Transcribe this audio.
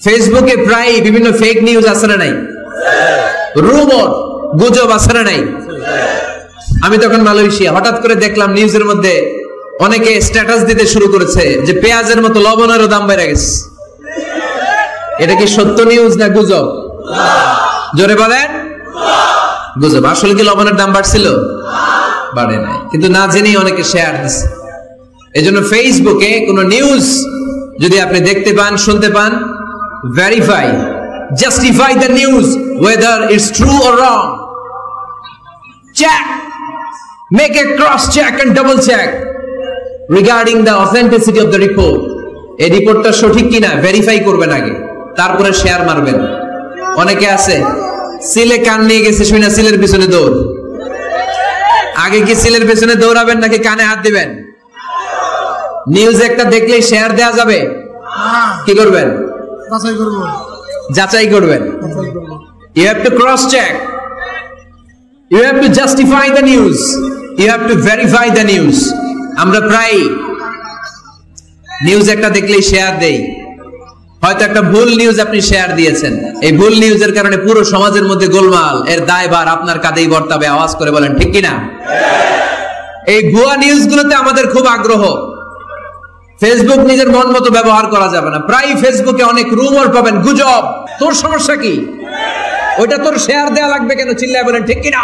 ফেসবুকে প্রায় বিভিন্ন ফেক নিউজ আছে না নাই, রুমর গুজব আছে না নাই। আমি তখন মালয়েশিয়া, হঠাৎ করে দেখলাম নিউজের মধ্যে অনেকে স্ট্যাটাস দিতে শুরু করেছে যে পেঁয়াজের মতো লবণেরও দাম বেড়ে গেছে। এটা কি সত্য নিউজ না গুজব? জোরে বলেন। গুজব। আসলে কি লবণের দাম বাড়ছিল? বাড়ে নাই, কিন্তু না জেনেই অনেকে শেয়ার দিচ্ছে। এজন্য ফেসবুকে কোন নিউজ যদি আপনি দেখতে পান, শুনতে পান, verify, justify the news whether it's true or wrong. Check, make a cross check and double check regarding the authenticity of the report. এই রিপোর্টটা সঠিক কিনা ভেরিফাই করবেন আগে, তারপরে শেয়ার মারবেন। অনেকে আছে সিলে কান নিয়ে গেছে শুনে সিলের পিছনে দৌড়। আগে কি সিলের পিছনে দৌড়াবেন নাকি কানে হাত দিবেন? নিউজ একটা দেখলেই শেয়ার দেয়া যাবে? কি করবেন? যাচাই করবেন। You have to cross check, you have to justify the news, you have to verify the news. আমরা প্রায় নিউজ একটা দেখলেই শেয়ার দেই। হয়তো একটা ভুল নিউজ আপনি শেয়ার দিয়েছেন, এই ভুল নিউজের কারণে পুরো সমাজের মধ্যে গোলমাল, এর দায়ভার আপনার কাঁধেই বর্তাবে। আওয়াজ করে বলেন ঠিক কিনা? এই ভুয়া নিউজগুলোতে আমাদের খুব আগ্রহ। ফেসবুক নিজের মন মতো ব্যবহার করা যাবে না। প্রায় ফেসবুকে অনেক রুমর পাবেন, গুজব। তোর সমস্যা কি? ওইটা তোর শেয়ার দেয়া লাগবে কেন? চিল্লায় বলেন ঠিক কিনা?